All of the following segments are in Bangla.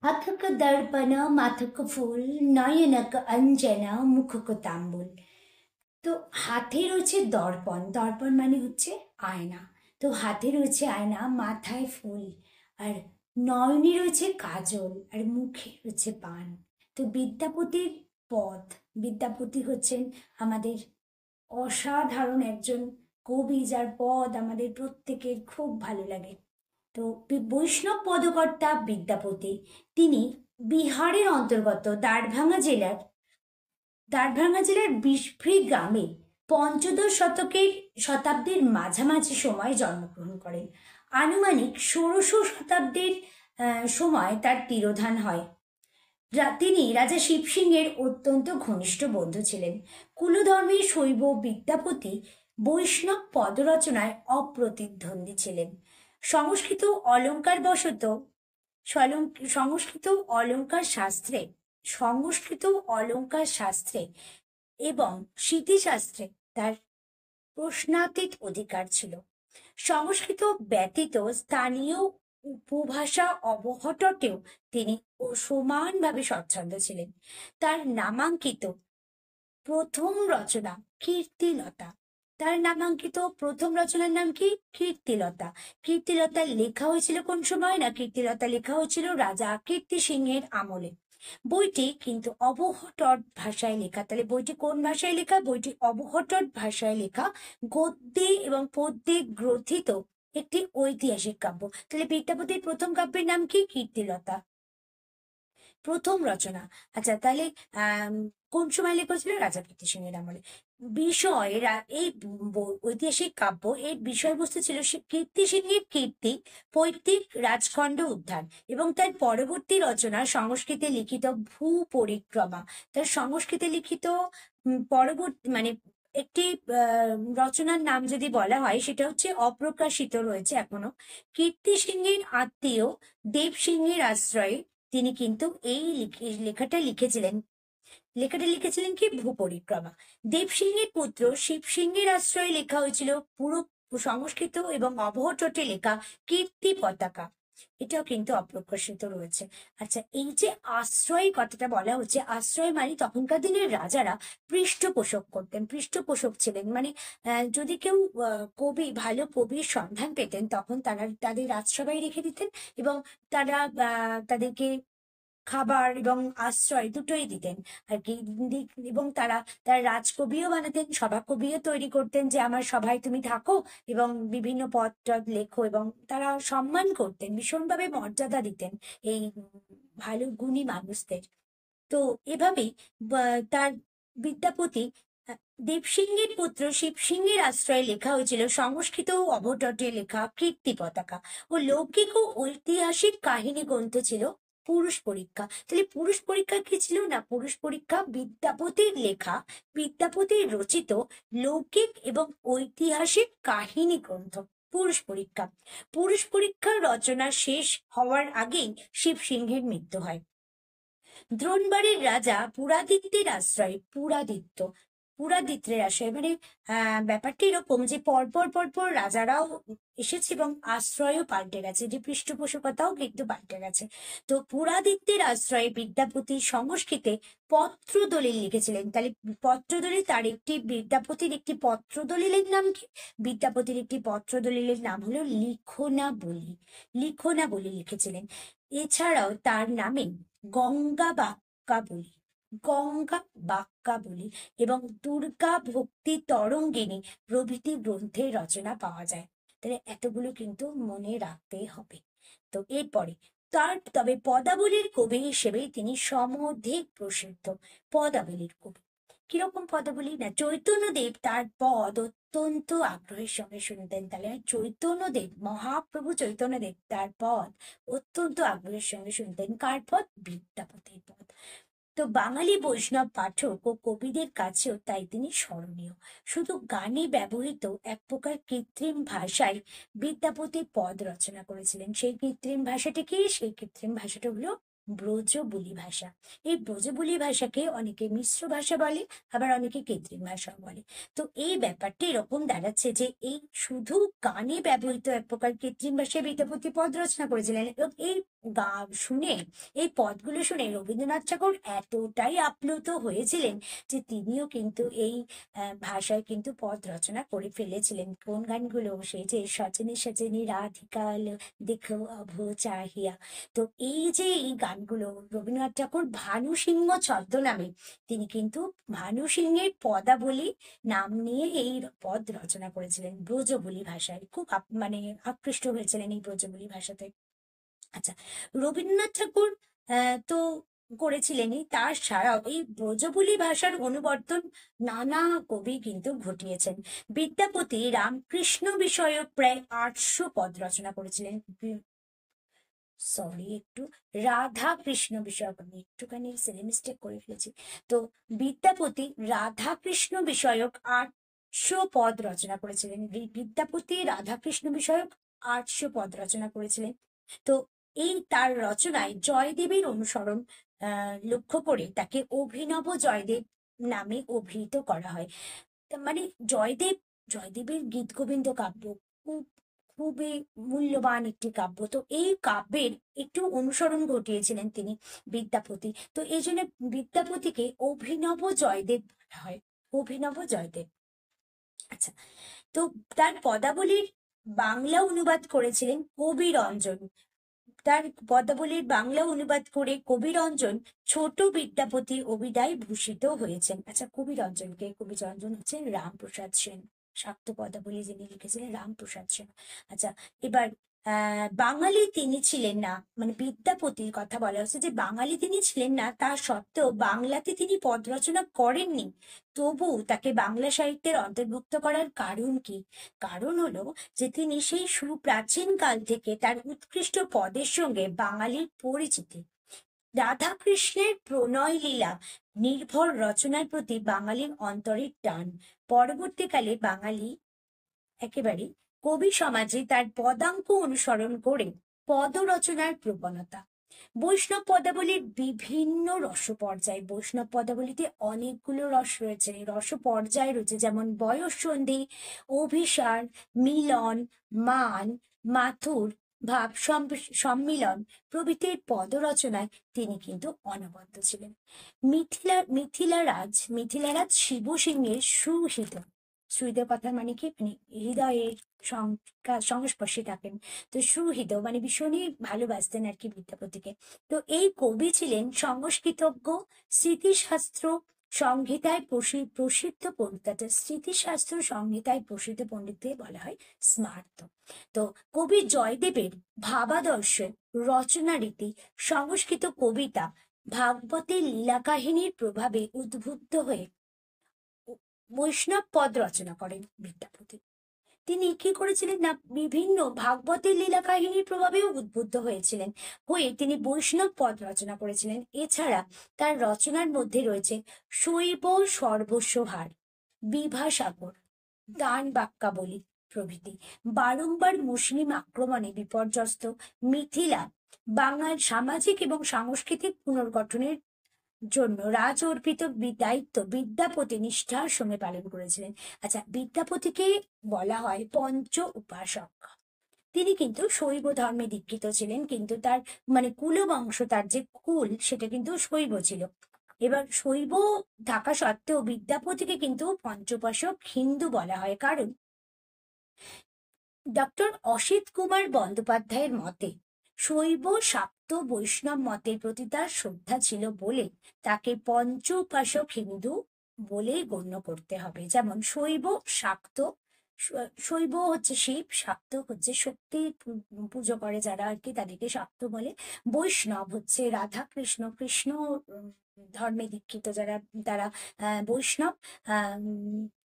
হাথক দর্পণ মাথক ফুল নয়নক অঞ্জনা মুখক তাম্বুল। তো হাতে রয়েছে দর্পণ, দর্পণ মানে হচ্ছে আয়না। তো হাতে রয়েছে আয়না, মাথায় ফুল, আর নয়নে রয়েছে কাজল, আর মুখে রয়েছে পান। তো বিদ্যাপতির পদ, বিদ্যাপতি হচ্ছেন আমাদের অসাধারণ একজন কবি, যার পদ আমাদের প্রত্যেকের খুব ভালো লাগে। তো বৈষ্ণব পদকর্তা বিদ্যাপতি, তিনি বিহারের অন্তর্গত দ্বারভাঙা জেলার বিসফ্রি গ্রামে পঞ্চদশ শতাব্দীর মাঝামাঝি সময়ে জন্মগ্রহণ করেন। আনুমানিক ১৬শ শতাব্দীর সময় তার তিরোধান হয়। তিনি রাজা শিবসিংহের অত্যন্ত ঘনিষ্ঠ বন্ধু ছিলেন। কুলধর্মী শৈব বিদ্যাপতি বৈষ্ণব পদরচনায় অপ্রতিদ্বন্দ্বী ছিলেন। সংস্কৃত অলঙ্কার বশত সংস্কৃত অলঙ্কার শাস্ত্রে সংস্কৃত অলঙ্কার শাস্ত্রে এবং স্মৃতিশাস্ত্রে তার প্রশ্নাতীত অধিকার ছিল। সংস্কৃত ব্যতীত স্থানীয় উপভাষা অবহটটেও তিনি সমানভাবে স্বচ্ছন্দ ছিলেন। তার নামাঙ্কিত প্রথম রচনা কীর্তিলতা। তার নামাঙ্কিত প্রথম রচনার নাম কি? কীর্তিলতা। কীর্তিলতা লেখা হয়েছিল কোন সময়? না, কীর্তিলতা লেখা হয়েছিল রাজা কীর্তি সিংহের আমলে। বইটি কিন্তু অবহট্ট ভাষায় লেখা। তাহলে বইটি কোন ভাষায় লেখা? বইটি অবহট্ট ভাষায় লেখা, গদ্যে এবং পদ্যে গ্রথিত একটি ঐতিহাসিক কাব্য। তাহলে বিদ্যাপতির প্রথম কাব্যের নাম কি? কীর্তিলতা, প্রথম রচনা। আচ্ছা, তাহলে কোন সময় লেখা ছিল? রাজা কীর্তি সিংহের আমলে। বিষয় এই ঐতিহাসিক কাব্য এর বিষয়বস্তু ছিল কীর্তি সিংহের কীর্তি, পৈতৃক রাজখণ্ড উদ্ধার, এবং তার পরবর্তী রচনা সংস্কৃতে লিখিত ভূ পরিক্রমা। তার সংস্কৃতে লিখিত পরবর্তী মানে একটি রচনার নাম যদি বলা হয়, সেটা হচ্ছে অপ্রকাশিত রয়েছে এখনো। কীর্তি সিংহের আত্মীয় দেব সিংহের আশ্রয়ে তিনি কিন্তু এই লেখাটা লিখেছিলেন কি? ভূ পরিক্রমা। দেবসিংহের পুত্র শিব সিংহের আশ্রয়ে লেখা হয়েছিল পুরো সংস্কৃত এবং অবহট্টে লেখা কীর্তি পতাকা। এটাও কিন্তু অপ্রকাশিত রয়েছে। আচ্ছা, এই যে আশ্রয় কথাটা বলা হচ্ছে, আশ্রয় মানে তখনকার দিনের রাজারা পৃষ্ঠপোষক করতেন, পৃষ্ঠপোষক ছিলেন। মানে যদি কেউ ভালো কবির সন্ধান পেতেন, তখন তারা তাদের রাজসভায় রেখে দিতেন, এবং তারা তাদেরকে খাবার এবং আশ্রয় দুটোই দিতেন আর কি। এবং তারা রাজকবিও বানাতেন, সভাকবিও তৈরি করতেন, যে আমার সভায় তুমি থাকো এবং বিভিন্ন পদ টদ লেখো, এবং তারা সম্মান করতেন, ভীষণভাবে মর্যাদা দিতেন এই ভালো গুণী মানুষদের। তো এভাবেই তার বিদ্যাপতি দেবসিংহের পুত্র শিবসিংহের আশ্রয়ে লেখা হয়েছিল সংস্কৃত ও অবহট্টে লেখা কীর্তি পতাকা, ও লৌকিক ও ঐতিহাসিক কাহিনী গ্রন্থ ছিল পুরুষ পরীক্ষা। তাহলে পুরুষ পরীক্ষা কি ছিল? না, পুরুষ পরীক্ষা বিদ্যাপতির লেখা, বিদ্যাপতির রচিত লৌকিক এবং ঐতিহাসিক কাহিনী গ্রন্থ পুরুষ পরীক্ষা। পুরুষ পরীক্ষার রচনা শেষ হওয়ার আগেই শিব সিংহের মৃত্যু হয়। দ্রোণবাড়ির রাজা পুরাদিত্রের আশ্রয়, মানে ব্যাপারটা এরকম যে পরপর রাজারাও এসেছে এবং আশ্রয়ও পাল্টে গেছে, যে পৃষ্ঠপোষকতাও কিন্তু পাল্টে গেছে। তো পুরাদিত্যের আশ্রয়ে বিদ্যাপতি সংস্কৃতে পত্রদলিল লিখেছিলেন। তাহলে পত্রদলিল, বিদ্যাপতির একটি পত্রদলিলের নাম কি? বিদ্যাপতির একটি পত্রদলিলের নাম হলো লিখনাবলী। লিখনাবলী লিখেছিলেন। এছাড়াও তার নামে গঙ্গা বাক্যাবলী এবং দুর্গা ভক্তি তরঙ্গিনী প্রভৃতি গ্রন্থের রচনা পাওয়া যায়। তাহলে এতগুলো কিন্তু মনে রাখতে হবে। তো এরপরে তবে পদাবলীর কবি হিসেবে তিনি সমধিক প্রসিদ্ধ। পদাবলীর কবি কিরকম পদাবলী? না, চৈতন্যদেব তার পদ অত্যন্ত আগ্রহের সঙ্গে শুনতেন। তাহলে চৈতন্যদেব, মহাপ্রভু চৈতন্যদেব তার পদ অত্যন্ত আগ্রহের সঙ্গে শুনতেন। কার পদ? বিদ্যাপতির পদ। তো বাঙালি বৈষ্ণব পাঠক ও কবিদের কাছেও তাই তিনি স্মরণীয়। শুধু গানে ব্যবহৃত এক প্রকার কৃত্রিম ভাষায় বিদ্যাপতি পদ রচনা করেছিলেন। সেই কৃত্রিম ভাষাটা কি? সেই কৃত্রিম ভাষাটা হলো ব্রজবুলি ভাষা। এই ব্রজবুলি ভাষাকে অনেকে মিশ্র ভাষা বলে, আবার অনেকে কৃত্রিম ভাষা বলে। তো এই ব্যাপারটা এরকম দাঁড়াচ্ছে যে এই শুধু গানে ব্যবহৃত এক প্রকার কৃত্রিম ভাষায় বিদ্যাপতি পদ রচনা করেছিলেন, এবং এই শুনে, এই পদগুলো শুনে রবীন্দ্রনাথ ঠাকুর এতটাই আপ্লুত হয়েছিলেন যে তিনিও কিন্তু এই ভাষায় কিন্তু পদ রচনা করে ফেলেছিলেন। কোন গানগুলো? সেই যে সজনী সজনী রাধিকা দেখো অভু চাহিয়া। তো এই যে এই গানগুলো রবীন্দ্রনাথ ঠাকুর ভানু সিংহ ছদ্মনামে তিনি কিন্তু ভানু সিংহের পদাবলী নাম নিয়ে এই পদ রচনা করেছিলেন ব্রজবুলি ভাষায়। খুব মানে আকৃষ্ট হয়েছিলেন এই ব্রজবুলি ভাষাতে। আচ্ছা, রবীন্দ্রনাথ ঠাকুর তো করেছিলেনই, তার ছাড়াও এই ব্রজবুলি ভাষার অনুবর্তন নানা কবি কিন্তু ঘটিয়েছেন। বিদ্যাপতি রামকৃষ্ণ বিষয়ক প্রায় 800 পদ রচনা করেছিলেন। সরি, একটু রাধা কৃষ্ণ বিষয়ক, আমি একটুখানি সিলি মিস্টেক করে ফেলেছি। তো বিদ্যাপতি রাধা কৃষ্ণ বিষয়ক 800 পদ রচনা করেছিলেন। বিদ্যাপতি রাধা কৃষ্ণ বিষয়ক 800 পদ রচনা করেছিলেন। তো এই তার রচনায় জয়দেবের অনুসরণ লক্ষ্য করে তাকে অভিনব জয়দেব নামে অভিহিত করা হয়। মানে জয়দেবের গীত গোবিন্দ কাব্য খুব খুবই মূল্যবান একটি কাব্য। তো এই কাব্যের একটু অনুসরণ ঘটিয়েছিলেন তিনি বিদ্যাপতি। তো এই জন্য বিদ্যাপতিকে অভিনব জয়দেব বলা হয়, অভিনব জয়দেব। আচ্ছা, তো তার পদাবলীর বাংলা অনুবাদ করেছিলেন কবিরঞ্জন। তার পদাবলীর বাংলা অনুবাদ করে কবিরঞ্জন ছোট বিদ্যাপতি অভিধায় ভূষিত হয়েছেন। আচ্ছা, কবিরঞ্জন হচ্ছেন রামপ্রসাদ সেন। শাক্ত পদাবলী যিনি লিখেছিলেন রামপ্রসাদ সেন। আচ্ছা, এবার বাঙালি তিনি ছিলেন না, মানে বিদ্যাপতির কথা বলা হচ্ছে যে বাঙালি তিনি ছিলেন না, তা সত্ত্বেও বাংলাতে তিনি পদ রচনা করেননি। তবু তাকে বাংলা সাহিত্যের অন্তর্ভুক্ত করার কারণ কি? কারণ হলো যে তিনি সেই সুপ্রাচীন কাল থেকে তার উৎকৃষ্ট পদের সঙ্গে বাঙালির পরিচিতি। রাধাকৃষ্ণের প্রণয় লীলা নির্ভর রচনার প্রতি বাঙালির অন্তরের টান পরবর্তীকালে বাঙালি একেবারে কবি সমাজে তার পদাঙ্ক অনুসরণ করে পদ রচনার প্রবণতা। বৈষ্ণব পদাবলীর বিভিন্ন রসপর্যায়, বৈষ্ণব পদাবলীতে অনেকগুলো রস রয়েছে, রস পর্যায় রয়েছে, যেমন বয়ঃসন্ধি, অভিসার, মিলন, মান, মাথুর, ভাব সম্মিলন প্রভৃতির পদ রচনায় তিনি কিন্তু অনবদ্য ছিলেন। মিথিলারাজ শিব সিংহের সুহৃদ। সুহৃদের কথা মানে কি? মানে হৃদয়ের সংস্পর্শে থাকেন। তো সুহৃদ মানে ভীষণই ভালোবাসতেন আর কি বিদ্যাপতিকে। তো এই কবি ছিলেন সংস্কৃতজ্ঞ, স্মৃতিশাস্ত্র সংহিতায় প্রসিদ্ধ পণ্ডিত। স্মৃতিশাস্ত্র সংহিতায় প্রসিদ্ধ পণ্ডিতকে বলা হয় স্মার্ত। তো কবি জয়দেবের ভাবাদর্শ, রচনা রীতি, সংস্কৃত কবিতা, ভাগবতের লীলা কাহিনীর প্রভাবে উদ্বুদ্ধ হয়ে বৈষ্ণব পদ রচনা করেন বিদ্যাপতি। তিনি কি করেছিলেন না, বিভিন্ন ভাগবতের লীলা কাহিনীর প্রভাবেও উদ্বুদ্ধ হয়েছিলেন, হয়ে তিনি বৈষ্ণব পদ রচনা করেছিলেন। এছাড়া তার রচনার মধ্যে রয়েছে শৈব সর্বস্বহার, বিভাসাগর, দান বাক্যাবলী প্রভৃতি। বারংবার মুসলিম আক্রমণে বিপর্যস্ত মিথিলা বাংলার সামাজিক এবং সাংস্কৃতিক পুনর্গঠনের জন্য রাজ অর্পিত দায়িত্ব বিদ্যাপতি নিষ্ঠার সঙ্গে পালন করেছিলেন। আচ্ছা, বিদ্যাপতিকে বলা হয় পঞ্চ উপাসক। তিনি কিন্তু শৈব ধর্মে দীক্ষিত ছিলেন, কিন্তু তার মানে কুলবংশ, তার যে কুল সেটা কিন্তু শৈব ছিল। এবার শৈব থাকা সত্ত্বেও বিদ্যাপতিকে কিন্তু পঞ্চোপাসক হিন্দু বলা হয়, কারণ ডক্টর অসিত কুমার বন্দ্যোপাধ্যায়ের মতে শৈব শাক্ত বৈষ্ণব মতের প্রতি তার শ্রদ্ধা ছিল বলে তাকে পঞ্চ উপাসক হিন্দু বলে গণ্য করতে হবে। যেমন শৈব শাক্ত, শৈব হচ্ছে শিব, শাক্ত হচ্ছে শক্তি পুজো করে যারা আর কি, তাদেরকে শাক্ত বলে। বৈষ্ণব হচ্ছে রাধা কৃষ্ণ কৃষ্ণ ধর্মে দীক্ষিত যারা, তারা বৈষ্ণব।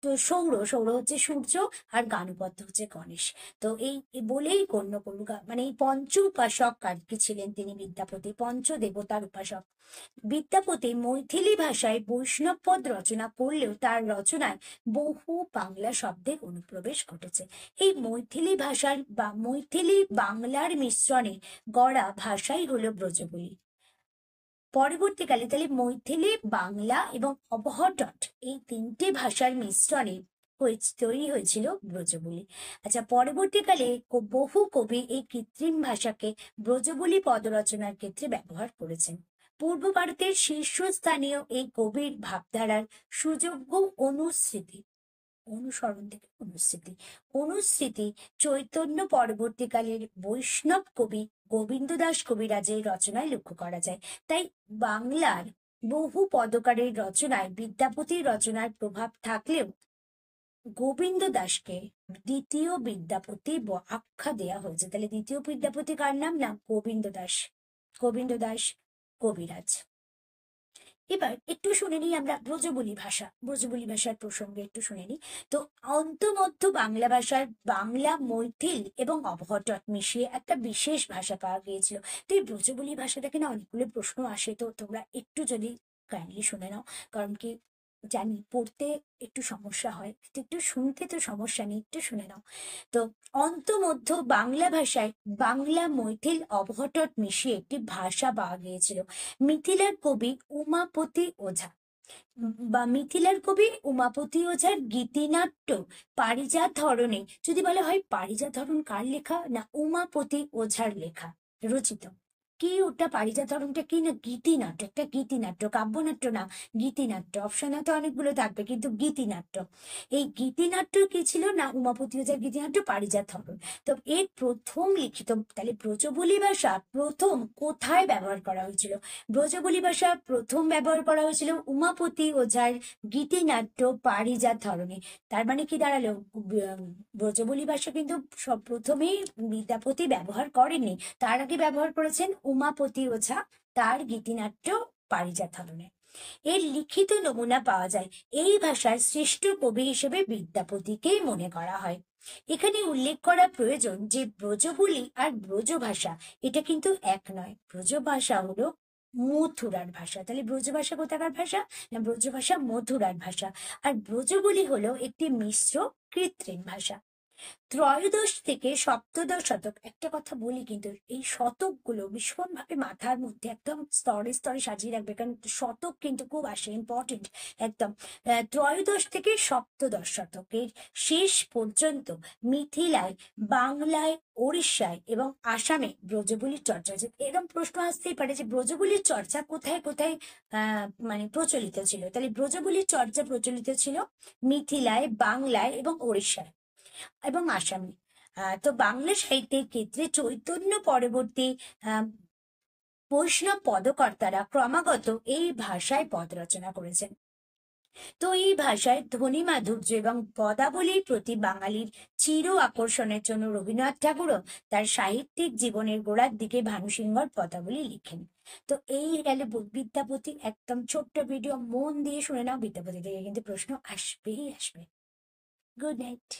তো সৌর হচ্ছে সূর্য, আর গানুপত্য হচ্ছে গণেশ। তো এই বলেই গণ্য করুক, মানে এই পঞ্চ উপাসক আর কি ছিলেন তিনি বিদ্যাপতি, পঞ্চ দেবতার উপাসক। বিদ্যাপতি মৈথিলি ভাষায় বৈষ্ণব পদ রচনা করলেও তার রচনায় বহু বাংলা শব্দের অনুপ্রবেশ ঘটেছে। এই মৈথিলি ভাষার বা মৈথিলি বাংলার মিশ্রণে গড়া ভাষাই হলো ব্রজবুলি। পরবর্তীকালে তাহলে মৈথিলি বাংলা এবং অবহট্ট এই তিনটে ভাষার মিশ্রণে তৈরি হয়েছিল ব্রজবুলি। আচ্ছা, পরবর্তীকালে বহু কবি এই কৃত্রিম ভাষাকে ব্রজবুলি পদরচনার ক্ষেত্রে ব্যবহার করেছেন। পূর্ব ভারতের শীর্ষস্থানীয় এই কবির ভাবধারার সুযোগ্য অনুস্মৃতি অনুসরণ থেকে অনুস্মৃতি চৈতন্য পরবর্তীকালের বৈষ্ণব কবি গোবিন্দ দাস কবিরাজের রচনায় লক্ষ্য করা যায়। তাই বাংলার বহু পদকারের রচনায় বিদ্যাপতির রচনার প্রভাব থাকলেও গোবিন্দ দাসকে দ্বিতীয় বিদ্যাপতি আখ্যা দেয়া হয়েছে। তাহলে দ্বিতীয় বিদ্যাপতি কার নাম? না, গোবিন্দ দাস। গোবিন্দ দাস কবিরাজ। এবার একটু শুনে নিই আমরা ব্রজবুলি ভাষার প্রসঙ্গে একটু শুনে নিই। তো অন্তমধ্য বাংলা ভাষার বাংলা, মৈথিল এবং অবহট্ট মিশিয়ে একটা বিশেষ ভাষা পাওয়া গিয়েছিল। তো এই ব্রজবুলি ভাষাটাকে না অনেকগুলো প্রশ্ন আসে, তো তোমরা একটু যদি কাইন্ডলি শুনে নাও, কারণ কি জানি পড়তে একটু সমস্যা হয়, একটু শুনতে তো সমস্যা নেই, একটু শুনে নাও। তো অন্তমধ্য বাংলা ভাষায় বাংলা, মৈথিল, অবহট্ট মিশিয়ে একটি ভাষা পাওয়া গিয়েছিল। মিথিলার কবি উমাপতি ওঝা মিথিলার কবি উমাপতি ওঝার গীতিনাট্য পারিজাত ধরনে, যদি বলা হয় পারিজাত ধরন কার লেখা? না, উমাপতি ওঝার লেখা, রচিত। কি ওটা পারিজাত ধরনটা কি? না, গীতিনাট্য। একটা গীতিনাট্য, কাব্যনাট্য না, গীতিনাট্য। অপশনে তো অনেকগুলো থাকবে, কিন্তু গীতিনাট্য। এই গীতিনাট্য কি ছিল? না, উমাপতি ওঝার গীতিনাট্য পারিজাত ধরন। তো এর প্রথম লিখিত, তাহলে ব্রজবুলি ভাষা প্রথম কোথায় ব্যবহার করা হয়েছিল? ব্রজবুলি ভাষা প্রথম ব্যবহার করা হয়েছিল উমাপতি ওঝার গীতিনাট্য পারিজাত ধরনে। তার মানে কি দাঁড়ালো? ব্রজবুলি ভাষা কিন্তু সব প্রথমেই বিদ্যাপতি ব্যবহার করেননি, তার আগে ব্যবহার করেছেন উমাপতি ওঝা তার গীতিনাট্য পারিজাত ধরনে। এর লিখিত নমুনা পাওয়া যায়। এই ভাষার শ্রেষ্ঠ কবি হিসেবে বিদ্যাপতিকেই মনে করা হয়। এখানে উল্লেখ করা প্রয়োজন যে ব্রজবুলি আর ব্রজ ভাষা এটা কিন্তু এক নয়। ব্রজ ভাষা হলো মথুরার ভাষা। তাহলে ব্রজ ভাষা কোথাকার ভাষা? না, ব্রজ ভাষা মথুরার ভাষা। আর ব্রজবুলি হলো একটি মিশ্র কৃত্রিম ভাষা। ত্রয়োদশ থেকে সপ্তদশ শতক, একটা কথা বলি কিন্তু এই শতকগুলো ভীষণভাবে মাথার মধ্যে একদম স্তরে স্তরে সাজিয়ে রাখবে, কারণ শতক কিন্তু খুব আসে, ইম্পর্টেন্ট একদম। ত্রয়োদশ থেকে সপ্তদশ শতকের শেষ পর্যন্ত মিথিলায়, বাংলায়, ওড়িশায় এবং আসামে ব্রজবুলির চর্চা হয়েছে। এরকম প্রশ্ন আসতেই পারে যে ব্রজবুলির চর্চা কোথায় কোথায় মানে প্রচলিত ছিল। তাহলে ব্রজবুলির চর্চা প্রচলিত ছিল মিথিলায়, বাংলায় এবং ওড়িশায় এবং আসামে। তো বাংলা সাহিত্যের ক্ষেত্রে চৈতন্য পরবর্তী বৈষ্ণব পদকর্তারা ক্রমাগত এই ভাষায় পদ রচনা করেছেন। তো এই ভাষায় ধ্বনি মাধুর্য এবং পদাবলীর প্রতি বাঙালির চির আকর্ষণের জন্য রবীন্দ্রনাথ ঠাকুরও তার সাহিত্যিক জীবনের গোড়ার দিকে ভানুসিংহর পদাবলী লিখেন। তো এই গেল বিদ্যাপতি। একদম ছোট্ট ভিডিও, মন দিয়ে শুনে নাও, বিদ্যাপতি থেকে কিন্তু প্রশ্ন আসবেই আসবে। Good night.